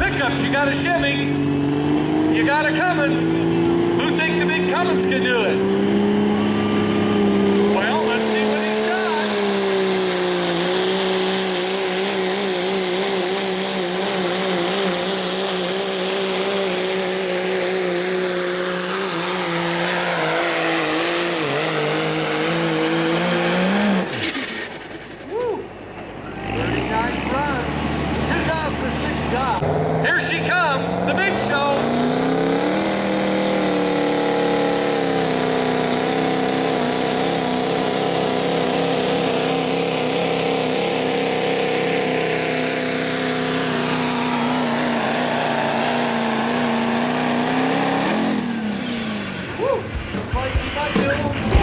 pickups, you got a Chevy, you got a Cummins. Who think the big Cummins can do it? Well, let's see what he's got. Woo! 39 runs, 2,006 guys. Here she comes, the big show. Looks like he might be able to